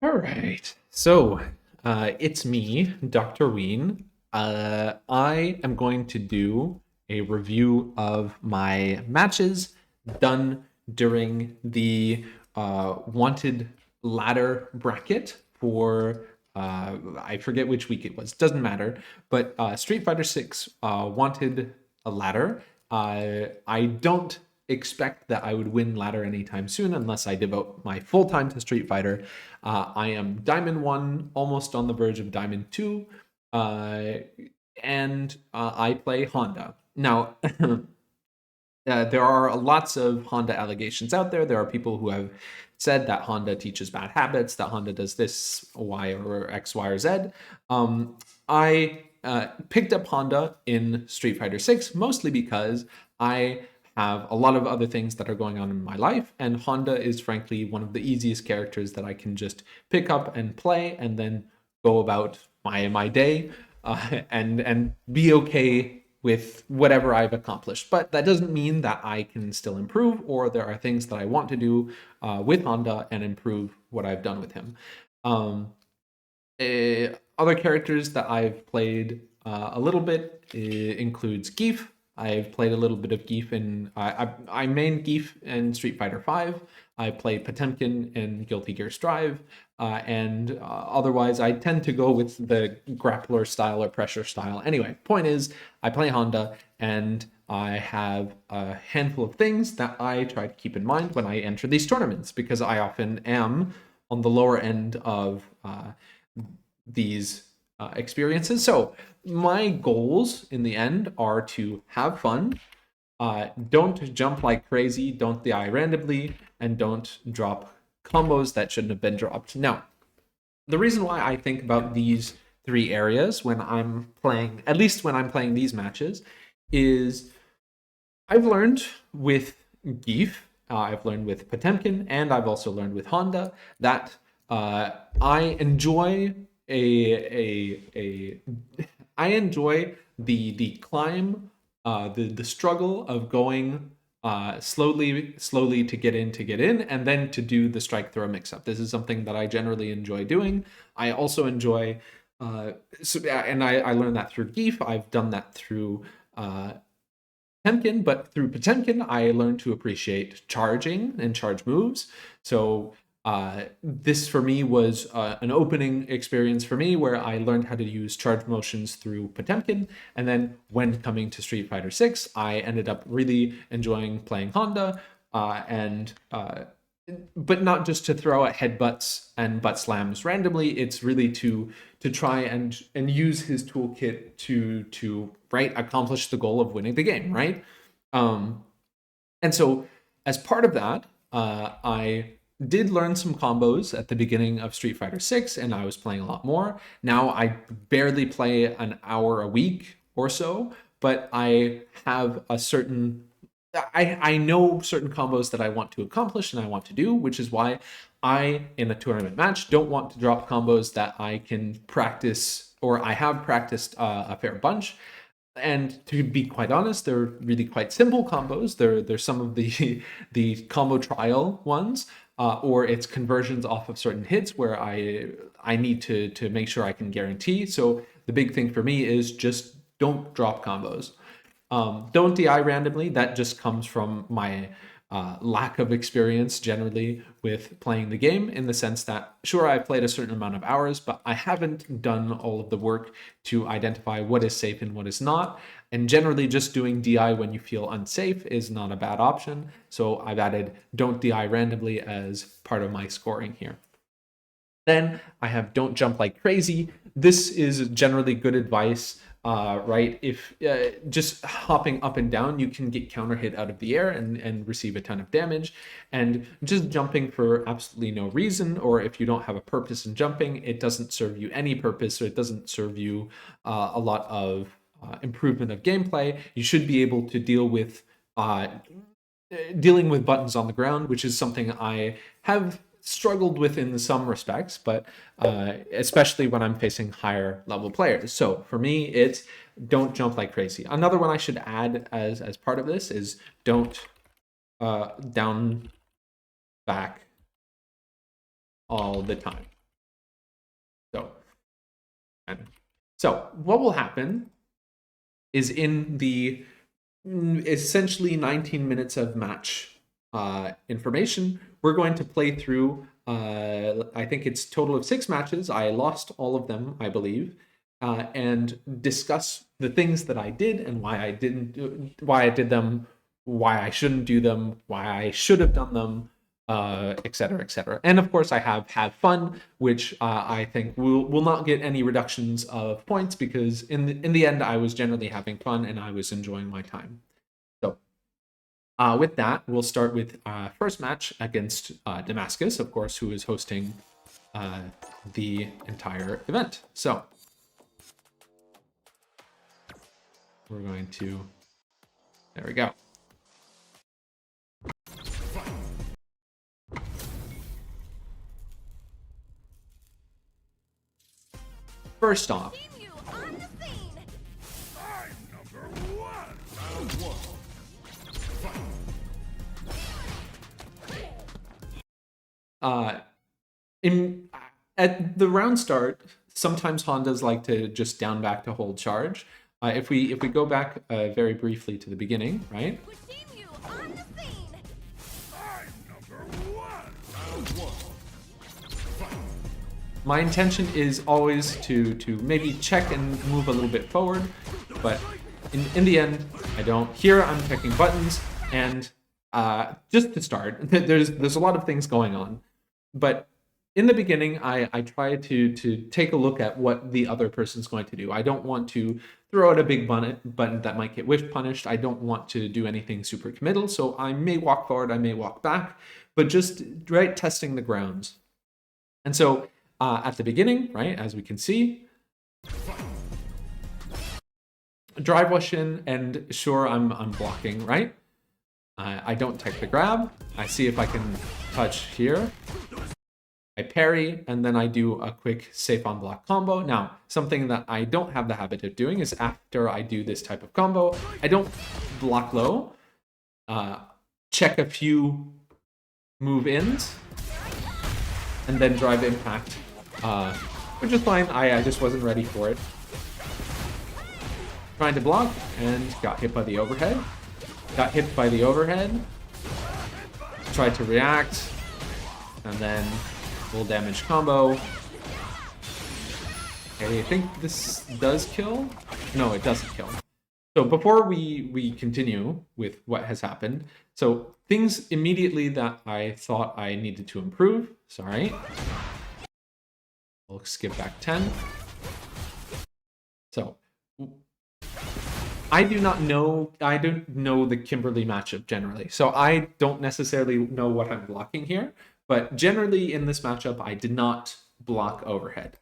All right. So, it's me, Dr. Ween. I am going to do a review of my matches done during the wanted ladder bracket for I forget which week it was. Doesn't matter. But Street Fighter 6 wanted a ladder. I don't expect that I would win ladder anytime soon unless I devote my full time to Street Fighter. I am Diamond 1, almost on the verge of Diamond 2, uh, and I play Honda. Now, there are lots of Honda allegations out there. There are people who have said that Honda teaches bad habits, that Honda does this, Y, or X, Y, or Z. I picked up Honda in Street Fighter 6 mostly because I have a lot of other things that are going on in my life, and Honda is frankly one of the easiest characters that I can just pick up and play and then go about my day and be okay with whatever I've accomplished. But that doesn't mean that I can still improve, or there are things that I want to do with Honda and improve what I've done with him. Um, Other characters that I've played a little bit includes Geef. I've played a little bit of Geef in I main Geef in Street Fighter V. I play Potemkin in Guilty Gear Strive, and otherwise I tend to go with the grappler style or pressure style. Anyway, point is, I play Honda, and I have a handful of things that I try to keep in mind when I enter these tournaments because I often am on the lower end of these experiences. So my goals in the end are to have fun, don't jump like crazy, don't die randomly, and don't drop combos that shouldn't have been dropped. Now, the reason why I think about these three areas when I'm playing, at least when I'm playing these matches, is I've learned with Geef, I've learned with Potemkin, and I've also learned with Honda that I enjoy a I enjoy the climb, the struggle of going slowly to get in, and then to do the strike throw mix up. This is something that I generally enjoy doing. I also enjoy, and I learned that through Geef. I've done that through Potemkin, but through Potemkin, I learned to appreciate charging and charge moves. So this for me was an opening experience for me where I learned how to use charge motions through Potemkin. And then when coming to Street Fighter 6, I ended up really enjoying playing Honda and but not just to throw at headbutts and butt slams randomly. It's really to try and use his toolkit to right accomplish the goal of winning the game, right? Um, and so as part of that, I did learn some combos at the beginning of Street Fighter 6, and I was playing a lot more. Now I barely play an hour a week or so, but I have a certain I know certain combos that I want to accomplish and I want to do, which is why I, in a tournament match, don't want to drop combos that I can practice or I have practiced a fair bunch. And to be quite honest, they're really quite simple combos. They're some of the the combo trial ones, or it's conversions off of certain hits where I need to make sure I can guarantee. So the big thing for me is just don't drop combos. Don't DI randomly. That just comes from my lack of experience generally with playing the game, in the sense that, sure, I've played a certain amount of hours, but I haven't done all of the work to identify what is safe and what is not. And generally, just doing DI when you feel unsafe is not a bad option. So I've added don't DI randomly as part of my scoring here. Then I have don't jump like crazy. This is generally good advice, right? If just hopping up and down, you can get counter hit out of the air and receive a ton of damage. And just jumping for absolutely no reason, or if you don't have a purpose in jumping, it doesn't serve you any purpose, or it doesn't serve you a lot of improvement of gameplay. You should be able to dealing with buttons on the ground, which is something I have struggled with in some respects, but especially when I'm facing higher level players. So for me, it's don't jump like crazy. Another one I should add as part of this is don't down back all the time. And so what will happen is in the essentially 19 minutes of match information, we're going to play through, I think it's total of 6 matches. I lost all of them, I believe, and discuss the things that I did and why I did them, why I shouldn't do them, why I should have done them, etc., etc. And of course, I have had fun, which I think will not get any reductions of points because in the end, I was generally having fun and I was enjoying my time. So with that, we'll start with first match against Damascus, of course, who is hosting the entire event. So we're going to, there we go. First off, at the round start, sometimes Hondas like to just down back to hold charge. If we go back very briefly to the beginning, right? My intention is always to maybe check and move a little bit forward, but in the end, I don't. Here I'm checking buttons, and just to start, there's a lot of things going on, but in the beginning, I try to take a look at what the other person's going to do. I don't want to throw out a big button that might get whiff punished. I don't want to do anything super committal, so I may walk forward, I may walk back, but just right testing the grounds. And so at the beginning, right, as we can see, drive rush in, and sure, I'm blocking, right? I don't take the grab. I see if I can touch here. I parry, and then I do a quick safe on block combo. Now, something that I don't have the habit of doing is after I do this type of combo, I don't block low, check a few move ins, and then drive impact, which is fine. I just wasn't ready for it. Trying to block, and got hit by the overhead. Got hit by the overhead. Tried to react, and then full damage combo. Okay, I think this does kill. No, it doesn't kill. So before we continue with what has happened, so things immediately that I thought I needed to improve. Sorry. We'll skip back 10. So I don't know the Kimberly matchup generally. So I don't necessarily know what I'm blocking here. But generally in this matchup, I did not block overhead.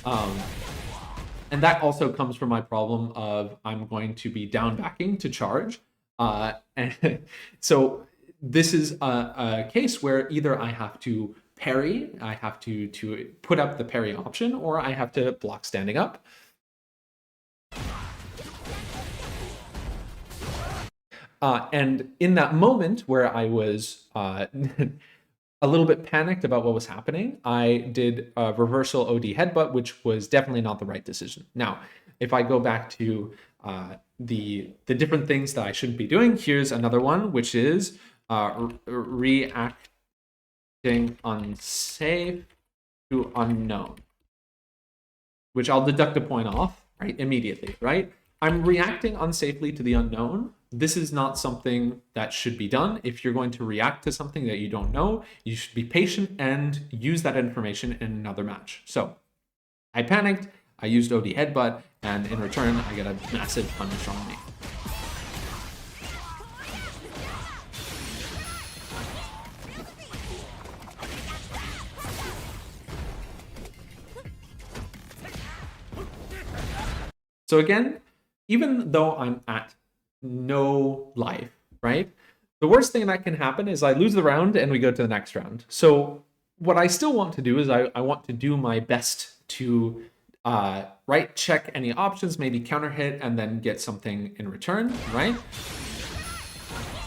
And that also comes from my problem of I'm going to be down backing to charge. And so this is a case where either I have to parry, I have to put up the parry option, or I have to block standing up. And in that moment where I was a little bit panicked about what was happening, I did a reversal OD headbutt, which was definitely not the right decision. Now, if I go back to the different things that I shouldn't be doing, here's another one, which is reacting unsafe to unknown, which I'll deduct a point off, right, immediately, right? I'm reacting unsafely to the unknown. This is not something that should be done. If you're going to react to something that you don't know, you should be patient and use that information in another match. So I panicked, I used OD headbutt, and in return, I get a massive punish on me. So again, even though I'm at no life, right? The worst thing that can happen is I lose the round and we go to the next round. So what I still want to do is I want to do my best to right check any options, maybe counter hit, and then get something in return, right?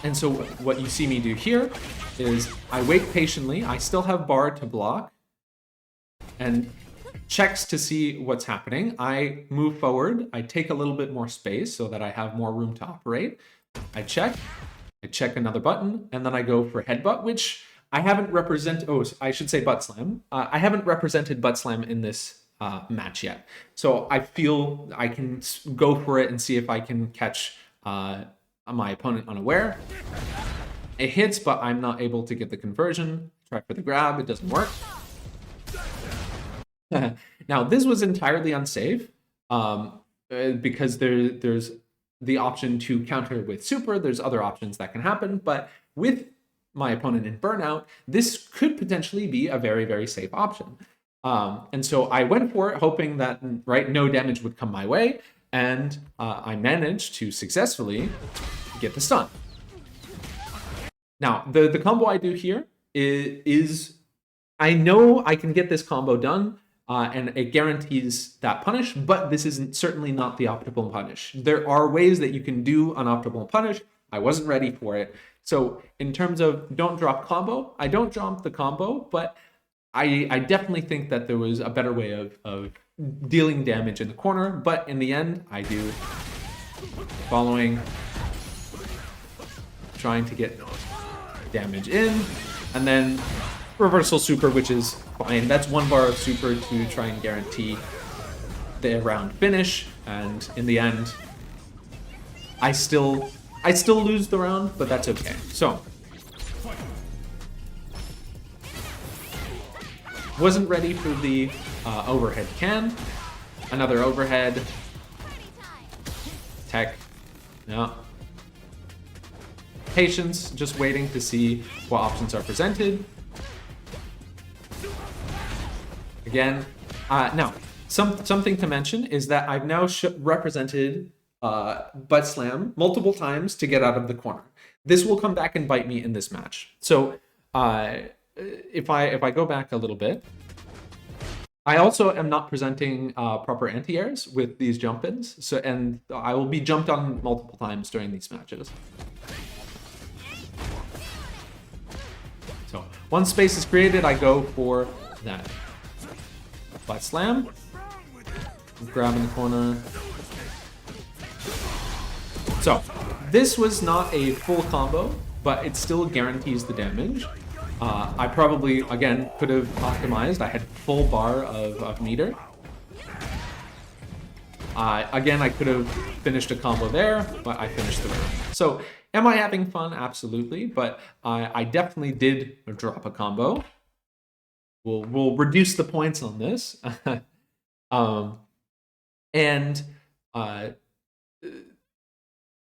And so what you see me do here is I wait patiently. I still have bar to block, and checks to see what's happening. I move forward. I take a little bit more space so that I have more room to operate. I check another button, and then I go for headbutt, which I haven't represented. Oh, I should say butt slam. I haven't represented butt slam in this match yet. So I feel I can go for it and see if I can catch my opponent unaware. It hits, but I'm not able to get the conversion. Try for the grab, it doesn't work. Now, this was entirely unsafe because there's the option to counter with super. There's other options that can happen, but with my opponent in burnout, this could potentially be a very, very safe option. And so I went for it, hoping that no damage would come my way, and I managed to successfully get the stun. Now, the combo I do here is I know I can get this combo done, and it guarantees that punish, but this isn't certainly not the optimal punish. There are ways that you can do an optimal punish. I wasn't ready for it. So in terms of don't drop combo, I don't drop the combo, but I definitely think that there was a better way of dealing damage in the corner, but in the end, I do. Following, trying to get damage in, and then reversal super, which is fine. That's 1 bar of super to try and guarantee the round finish, and in the end, I still lose the round, but that's okay. So, wasn't ready for the overhead can. Another overhead. Tech. No. Patience, just waiting to see what options are presented. Again, now, something to mention is that I've now represented butt slam multiple times to get out of the corner. This will come back and bite me in this match. So if I go back a little bit, I also am not presenting proper anti-airs with these jump-ins, so and I will be jumped on multiple times during these matches. So once space is created, I go for that butt slam, grab in the corner. So this was not a full combo, but it still guarantees the damage. I probably, again, could have optimized. I had full bar of meter. Again, I could have finished a combo there, but I finished the round. So am I having fun? Absolutely, but I definitely did drop a combo. We'll reduce the points on this.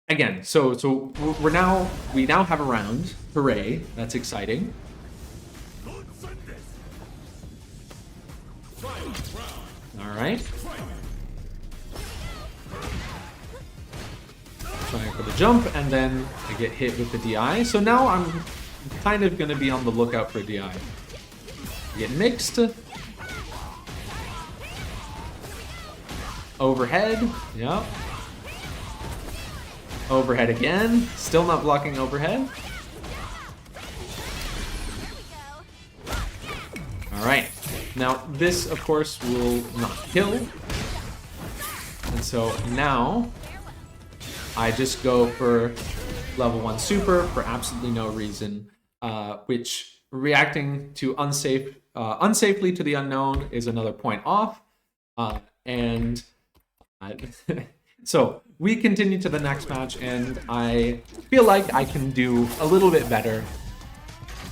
Again, so we now have a round. Hooray, that's exciting. All right. Trying for the jump, and then I get hit with the DI. So now I'm kind of going to be on the lookout for DI. Get mixed. Overhead. Yep. Overhead again. Still not blocking overhead. All right. Now, this, of course, will not kill. And so now I just go for level 1 super for absolutely no reason, which reacting to unsafely to the unknown is another point off. So we continue to the next match, and I feel like I can do a little bit better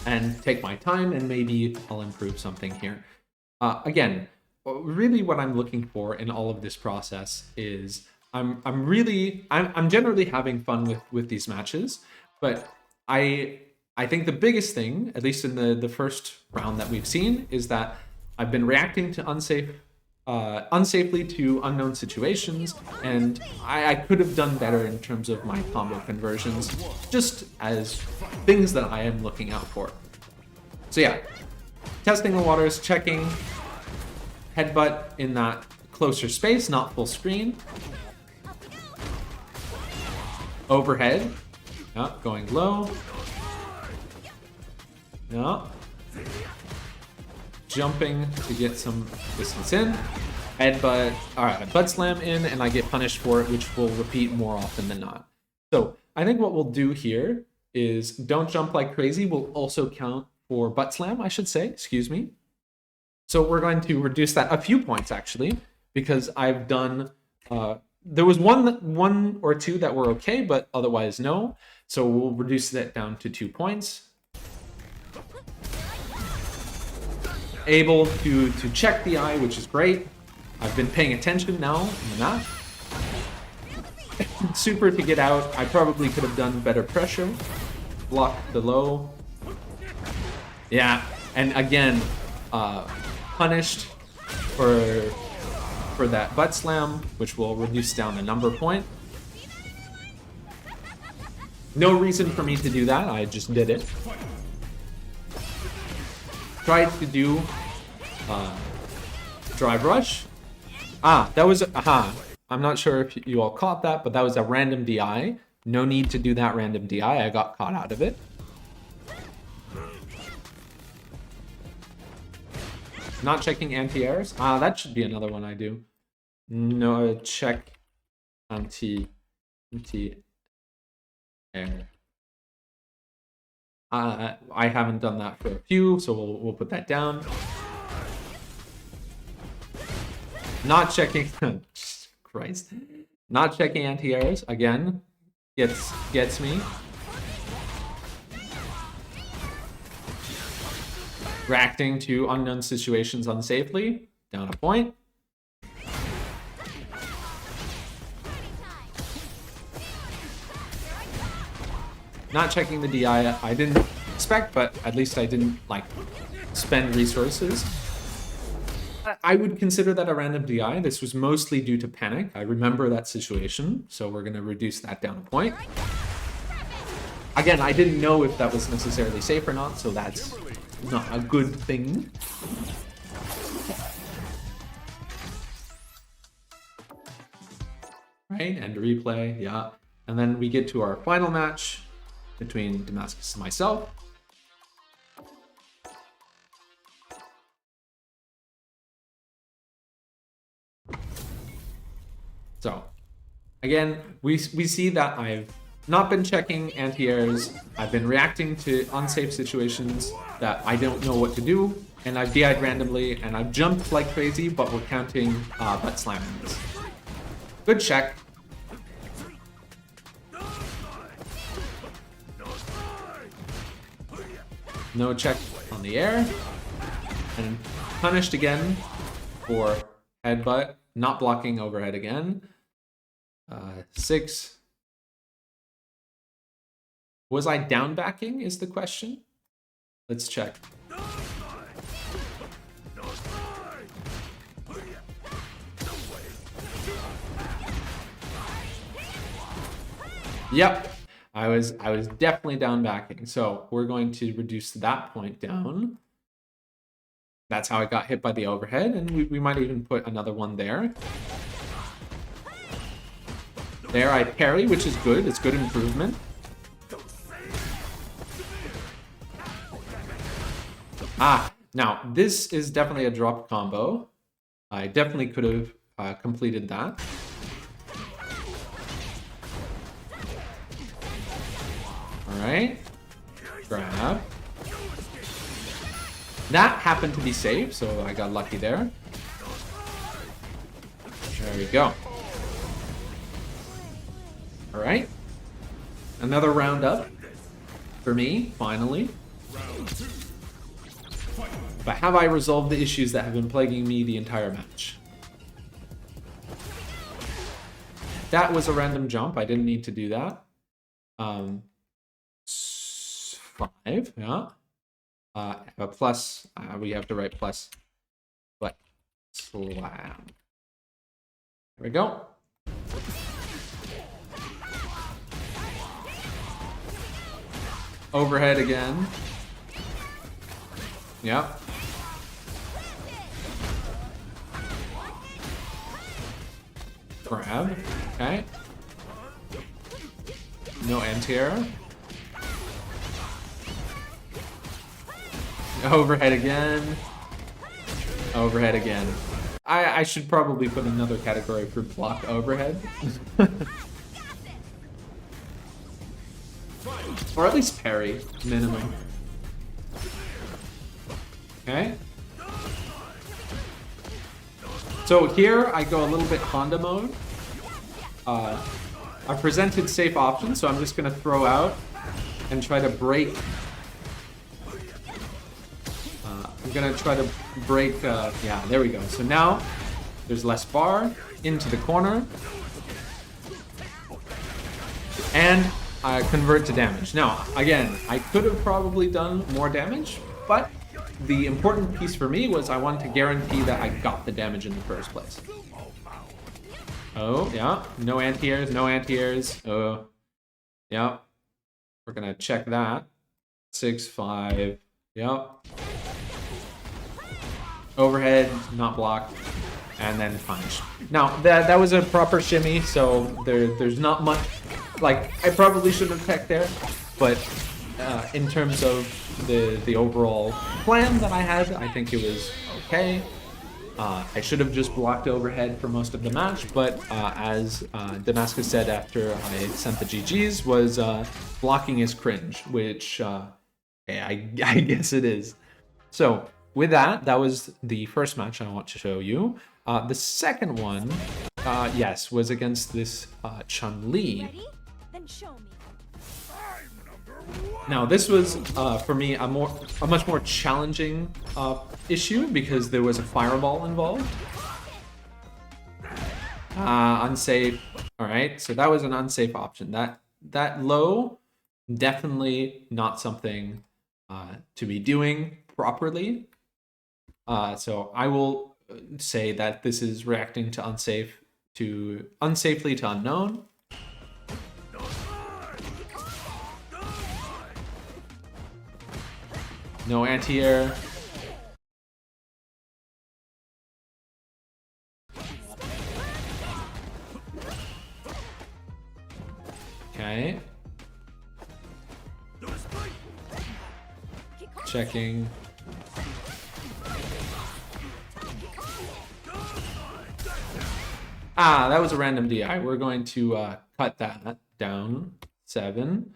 and take my time, and maybe I'll improve something here. Again, really what I'm looking for in all of this process is I'm generally having fun with these matches, but I think the biggest thing, at least in the first round that we've seen, is that I've been reacting to unsafely to unknown situations, and I could have done better in terms of my combo conversions, just as things that I am looking out for. So yeah, testing the waters, checking, headbutt in that closer space, not full screen. Overhead, yeah, going low. Yeah. jumping to get some distance in. Headbutt, alright, butt slam in, and I get punished for it, which will repeat more often than not. So I think what we'll do here is don't jump like crazy will also count for butt slam, I should say, excuse me. So we're going to reduce that a few points actually, because I've done, there was one or two that were okay, but otherwise no. So we'll reduce that down to 2 points. Able to check the eye, which is great. I've been paying attention now, I'm not. Super to get out. I probably could have done better pressure. Block the low. Yeah, and again, punished for that butt slam, which will reduce down the number point. No reason for me to do that, I just did it. Tried to do drive rush. That was, I'm not sure if you all caught that, but that was a random DI. No need to do that random DI, I got caught out of it. Not checking anti-airs. That should be another one I do. No, check anti-air. I haven't done that for a few, so we'll put that down. Not checking, Christ. Not checking anti-airs, again, gets me. Reacting to unknown situations unsafely, down a point. Not checking the DI, I didn't expect, but at least I didn't, like, spend resources. I would consider that a random DI. This was mostly due to panic. I remember that situation, so we're going to reduce that down a point. Again, I didn't know if that was necessarily safe or not, so that's not a good thing. Right, and replay, yeah. And then we get to our final match between Damascus and myself. So, again, we see that I've not been checking anti-airs, I've been reacting to unsafe situations that I don't know what to do, and I've DI'd randomly, and I've jumped like crazy, but we're counting butt slammings. Good check. No check on the air, and punished again for headbutt, not blocking overhead again. 6. Was I down backing is the question? Let's check. Yep. I was definitely down backing. So we're going to reduce that point down. That's how I got hit by the overhead, and we might even put another one there. There I parry, which is good. It's good improvement. Now this is definitely a drop combo. I definitely could have completed that. Alright, grab. That happened to be safe, so I got lucky there. There we go. Alright. Another round up for me, finally. But have I resolved the issues that have been plaguing me the entire match? That was a random jump, I didn't need to do that. 5, yeah. A plus, we have to write plus. But slam. There we go. Overhead again. Yep. Grab. Okay. No anti-air. Overhead again. Overhead again. I should probably put another category for block overhead. Or at least parry, minimum. Okay. So here I go a little bit Honda mode. I've presented safe options, so I'm just gonna throw out and try to break. I'm gonna try to break, yeah, there we go. So now there's less bar into the corner. And convert to damage. Now, again, I could have probably done more damage, but the important piece for me was I wanted to guarantee that I got the damage in the first place. Oh, yeah. No anti-airs, no anti-airs. Oh, yeah. We're gonna check that. 6-5. Yep. Overhead, not blocked, and then punch. Now, that was a proper shimmy, so there's not much. Like, I probably shouldn't have tech there, but in terms of the overall plan that I had, I think it was okay. I should have just blocked overhead for most of the match, but as Damascus said after I sent the GGs, was blocking is cringe, which I guess it is. So with that was the first match I want to show you. The second one, yes, was against this Chun-Li. Ready? Then show me. Now this was for me a much more challenging issue because there was a fireball involved. Unsafe. All right, so that was an unsafe option. That low, definitely not something to be doing properly. So I will say that this is reacting to unsafely to unknown. No anti-air. Okay. Checking. That was a random DI. We're going to cut that down. 7.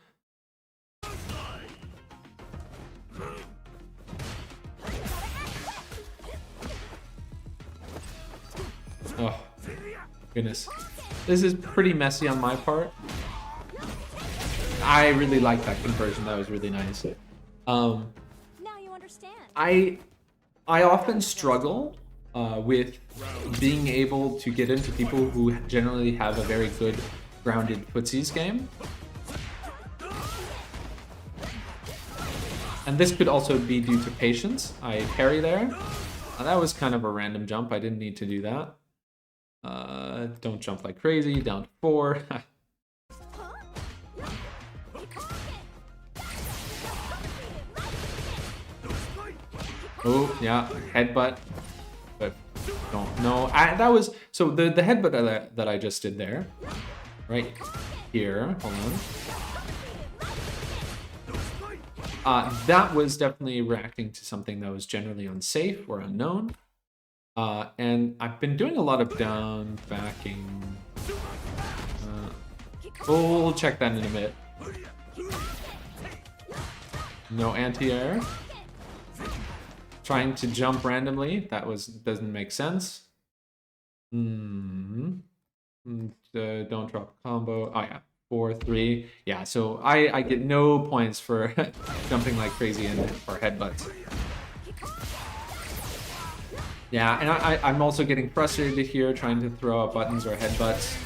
Oh, goodness. This is pretty messy on my part. I really like that conversion. That was really nice. Now you understand. I often struggle with being able to get into people who generally have a very good grounded footsies game. And this could also be due to patience. I parry there. That was kind of a random jump. I didn't need to do that. Don't jump like crazy. Down to 4. Oh, yeah. Headbutt. But don't know. That was... So the headbutt that I just did there. Right here. Hold on. That was definitely reacting to something that was generally unsafe or unknown. And I've been doing a lot of down backing. We'll check that in a bit. No anti-air. Trying to jump randomly. That doesn't make sense. Don't drop a combo. Oh yeah. 4-3. Yeah, so I get no points for jumping like crazy and for headbutts. Yeah, and I'm also getting frustrated here trying to throw out buttons or headbutts.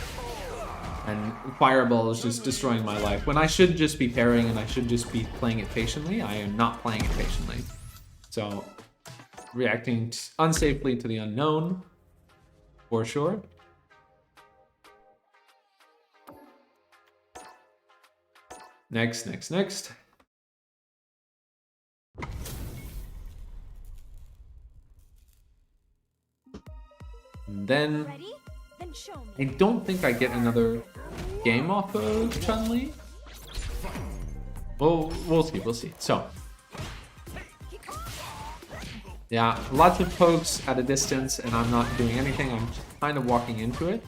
And Fireball is just destroying my life. When I should just be parrying and I should just be playing it patiently, I am not playing it patiently. So, reacting unsafely to the unknown, for sure. Next. Then Ready? Then show me. I don't think I get another game off of Chun-Li. We'll see. So Yeah, lots of pokes at a distance, and I'm not doing anything. I'm just kind of walking into it.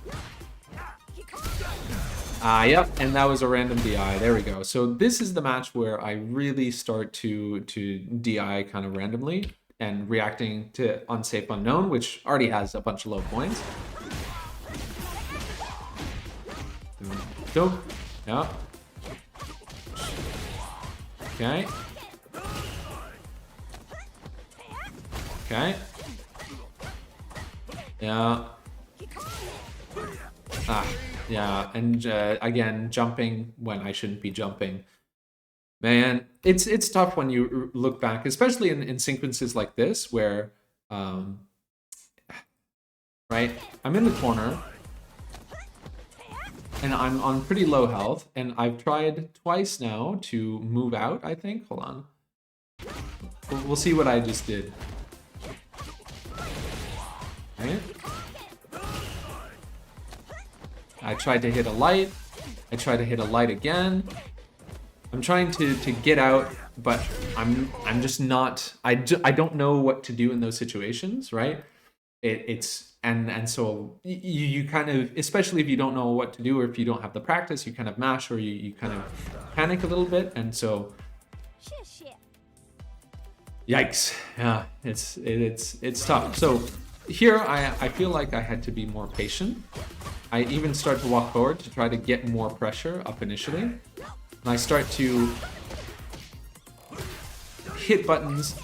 Yep, and that was a random DI. There we go. So this is the match where I really start to DI kind of randomly and reacting to Unsafe Unknown, which already has a bunch of low points. So, yeah. Okay. Okay. Yeah. Yeah, and again, jumping when I shouldn't be jumping. Man, it's tough when you look back, especially in sequences like this where, right, I'm in the corner, and I'm on pretty low health, and I've tried twice now to move out, I think. Hold on. We'll see what I just did. Okay. I tried to hit a light. I tried to hit a light again. I'm trying to get out, but I'm just not. I don't know what to do in those situations, right? So you kind of, especially if you don't know what to do or if you don't have the practice, you kind of mash or you kind of panic a little bit, and so. Yikes! Yeah, it's tough. So here I feel like I had to be more patient. I even start to walk forward to try to get more pressure up initially. And I start to hit buttons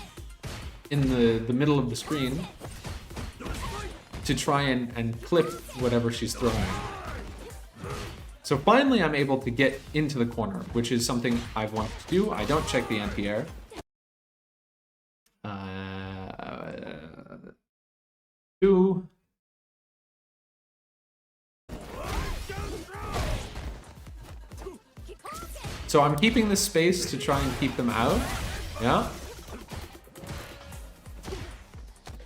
in the middle of the screen to try and clip whatever she's throwing. So finally I'm able to get into the corner, which is something I've wanted to do. I don't check the anti-air. Two. So I'm keeping the space to try and keep them out. Yeah.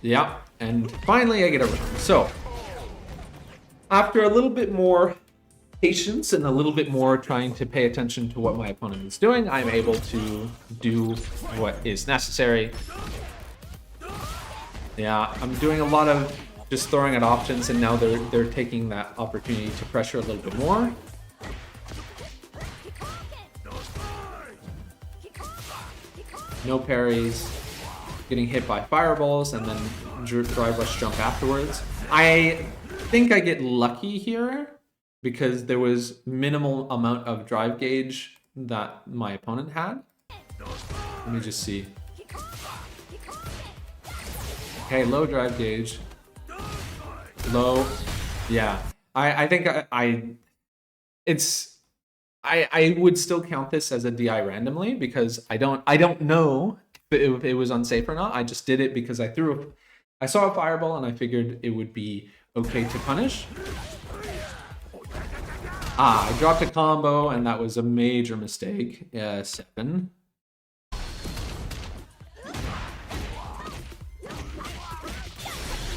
Yeah. And finally I get around. So after a little bit more patience and a little bit more trying to pay attention to what my opponent is doing, I'm able to do what is necessary. Yeah, I'm doing a lot of just throwing at options, and now they're taking that opportunity to pressure a little bit more. No parries, getting hit by fireballs, and then drive rush jump afterwards. I think I get lucky here because there was minimal amount of drive gauge that my opponent had. Let me just see. Okay, low drive gauge. Low. Yeah. I think I would still count this as a DI randomly because I don't know if it was unsafe or not. I just did it because I saw a fireball and I figured it would be okay to punish. I dropped a combo and that was a major mistake. 7.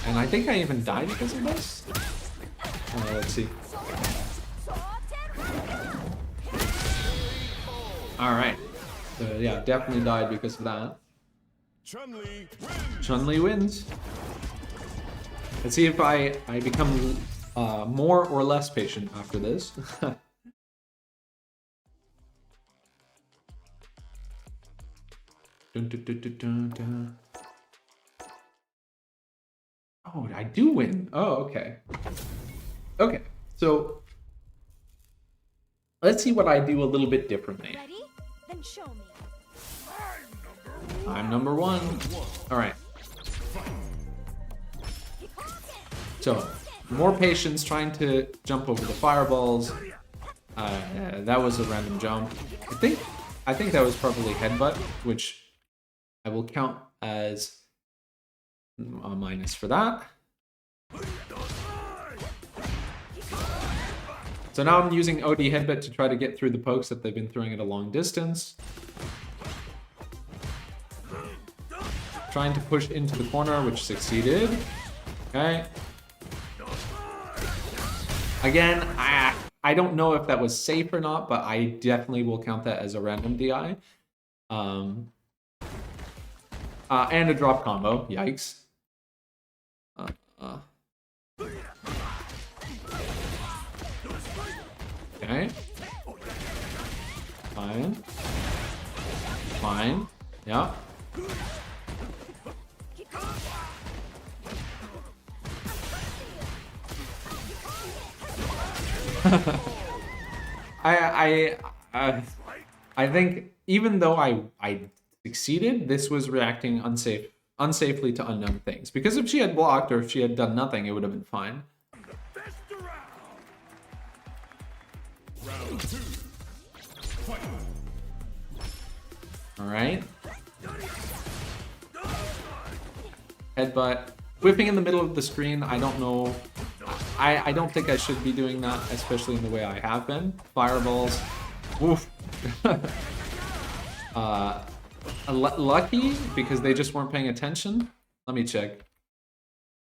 And I think I even died because of this. Let's see. Alright. So yeah, definitely died because of that. Chun-Li wins. Let's see if I become more or less patient after this. Dun, dun, dun, dun, dun, dun. Oh, I do win. Oh, okay. Okay, so let's see what I do a little bit differently. Ready? Then show me. I'm number 1. All right. So, more patience trying to jump over the fireballs. That was a random jump. I think that was probably headbutt, which I will count as a minus for that. So now I'm using OD headbutt to try to get through the pokes that they've been throwing at a long distance. Trying to push into the corner, which succeeded. Okay. Again, I don't know if that was safe or not, but I definitely will count that as a random DI. And a drop combo. Yikes. Okay. Fine. Fine. Yeah. I think even though I succeeded, this was reacting unsafely to unknown things. Because if she had blocked or if she had done nothing, it would have been fine. All right. Headbutt. Whipping in the middle of the screen, I don't know. I don't think I should be doing that, especially in the way I have been. Fireballs. Woof. Lucky because they just weren't paying attention. Let me check.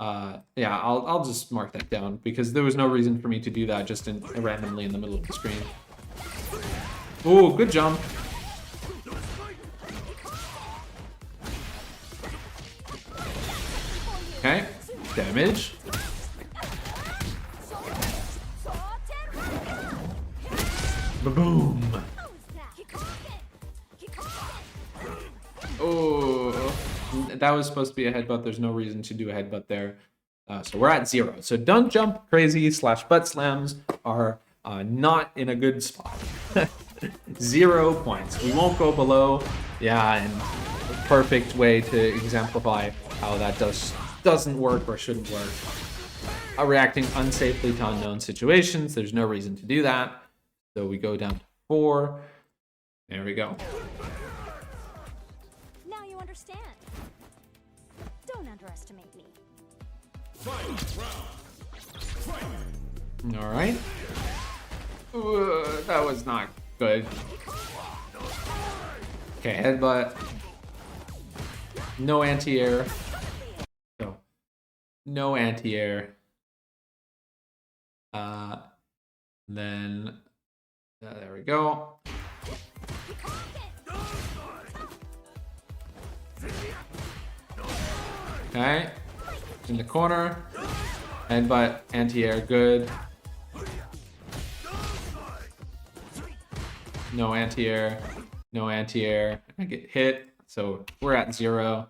Yeah, I'll just mark that down because there was no reason for me to do that just randomly in the middle of the screen. Ooh, good jump. Okay, damage. Boom. Oh, that was supposed to be a headbutt. There's no reason to do a headbutt there. So we're at 0. So don't jump crazy / butt slams are not in a good spot. 0 points. We won't go below. Yeah, and a perfect way to exemplify how that doesn't work or shouldn't work. Reacting unsafely to unknown situations. There's no reason to do that. So we go down to 4. There we go. Now you understand. Don't underestimate me. All right. That was not good. Okay, headbutt. No anti-air. No anti-air. Then there we go. Okay. In the corner. Headbutt, anti-air, good. No anti-air. No anti-air. I get hit. So we're at 0.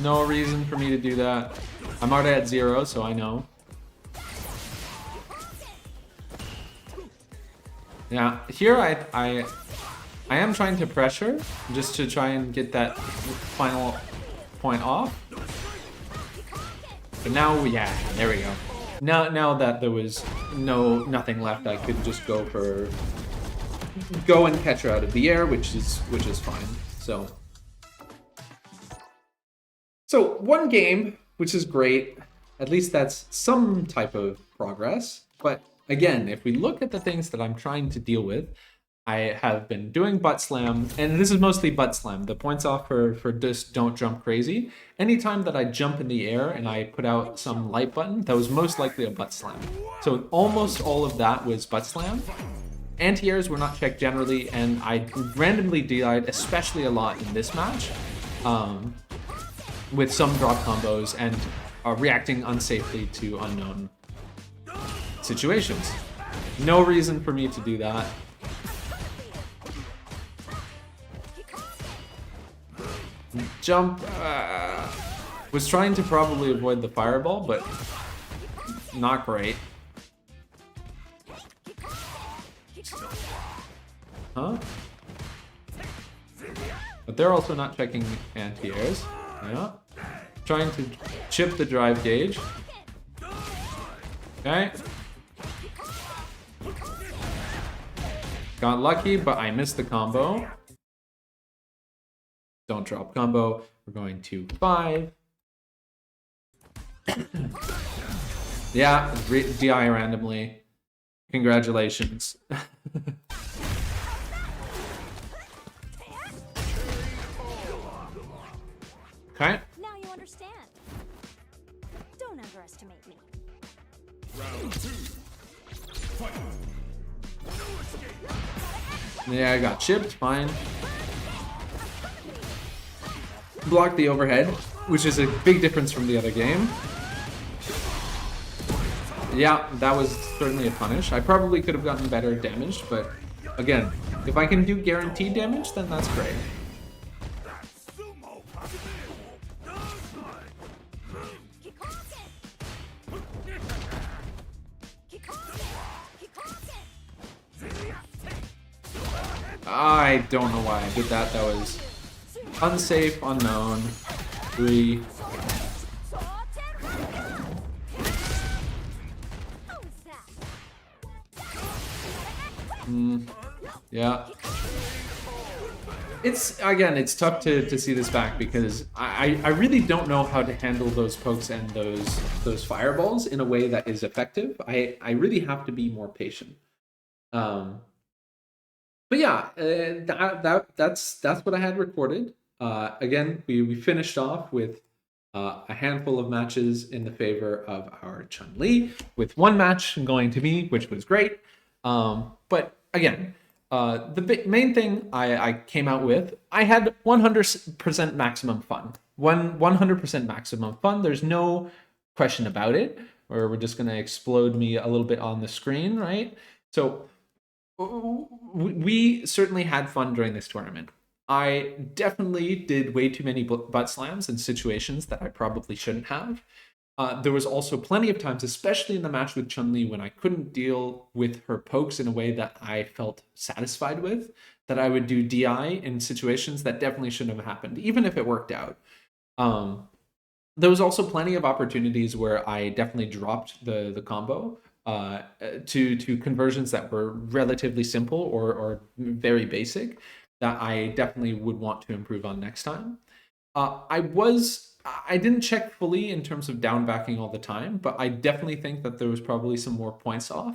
No reason for me to do that. I'm already at 0, so I know. Yeah, here I am trying to pressure just to try and get that final point off. But now, yeah, there we go. Now that there was nothing left, I could just go and catch her out of the air, which is fine. So one game, which is great. At least that's some type of progress. But again, if we look at the things that I'm trying to deal with, I have been doing butt slam, and this is mostly butt slam. The points off for just don't jump crazy. Anytime that I jump in the air and I put out some light button, that was most likely a butt slam. So almost all of that was butt slam. Anti-airs were not checked generally, and I randomly DI'd, especially a lot in this match, with some drop combos and reacting unsafely to unknown situations. No reason for me to do that. Jump. Was trying to probably avoid the fireball, but not great. Huh? But they're also not checking anti-airs. Yeah. Trying to chip the drive gauge. Okay. Got lucky, but I missed the combo. Don't drop combo. We're going to 5. Yeah, DI randomly. Congratulations. Okay. Now you understand. Don't underestimate me. Round 2. Yeah, I got chipped, fine. Block the overhead, which is a big difference from the other game. Yeah, that was certainly a punish. I probably could have gotten better damage, but again, if I can do guaranteed damage, then that's great. I don't know why I did that. That was unsafe, unknown. 3. Yeah. It's tough to see this back because I really don't know how to handle those pokes and those fireballs in a way that is effective. I really have to be more patient. But yeah, that's what I had recorded. Again, we finished off with a handful of matches in the favor of our Chun-Li, with one match going to me, which was great. But again, the main thing I came out with, I had 100% maximum fun. 100% maximum fun. There's no question about it. Or we're just going to explode me a little bit on the screen, right? So we certainly had fun during this tournament. I definitely did way too many butt slams in situations that I probably shouldn't have. There was also plenty of times, especially in the match with Chun-Li, when I couldn't deal with her pokes in a way that I felt satisfied with, that I would do DI in situations that definitely shouldn't have happened, even if it worked out. There was also plenty of opportunities where I definitely dropped the combo to conversions that were relatively simple or very basic that I definitely would want to improve on next time. I didn't check fully in terms of down backing all the time, but I definitely think that there was probably some more points off.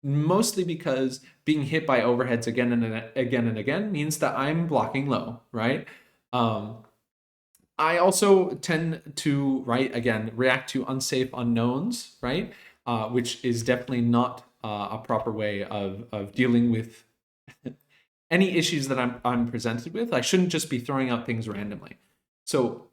Mostly because being hit by overheads again and again means that I'm blocking low, right? I also tend to, react to unsafe unknowns, right? Which is definitely not a proper way of dealing with any issues that I'm presented with. I shouldn't just be throwing out things randomly. So,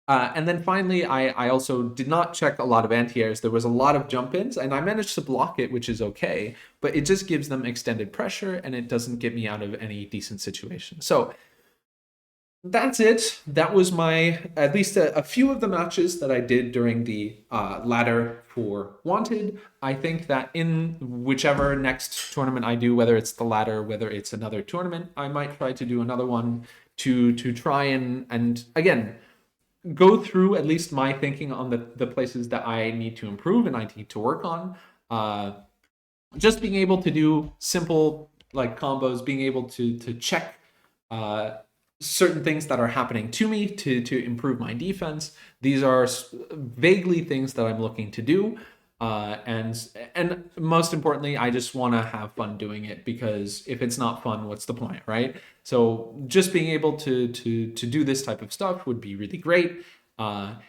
and then finally, I also did not check a lot of anti-airs. There was a lot of jump-ins, and I managed to block it, which is okay, but it just gives them extended pressure, and it doesn't get me out of any decent situation. So that's it. That was at least a few of the matches that I did during the ladder for Wanted. I think that in whichever next tournament I do, whether it's the ladder, whether it's another tournament, I might try to do another one to try and again, go through at least my thinking on the places that I need to improve and I need to work on. Just being able to do simple like combos, being able to check certain things that are happening to me to improve my defense. These are vaguely things that I'm looking to do. And most importantly, I just want to have fun doing it, because if it's not fun, what's the point, right? So just being able to do this type of stuff would be really great. If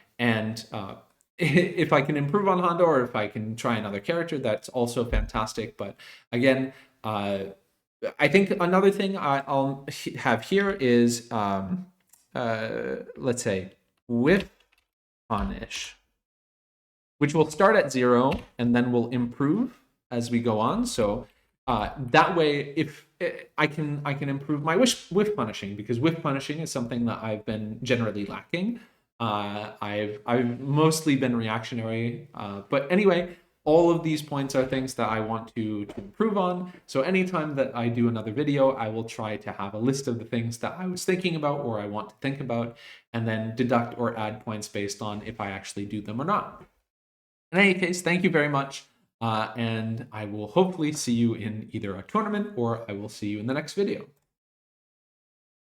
I can improve on Hondo, or if I can try another character, that's also fantastic. But again, I think another thing I'll have here is, let's say, whiff punish, which will start at 0 and then will improve as we go on. So that way, if I can improve my whiff punishing, because whiff punishing is something that I've been generally lacking. I've mostly been reactionary, but anyway, all of these points are things that I want to improve on. So anytime that I do another video, I will try to have a list of the things that I was thinking about or I want to think about, and then deduct or add points based on if I actually do them or not. In any case, thank you very much. And I will hopefully see you in either a tournament, or I will see you in the next video.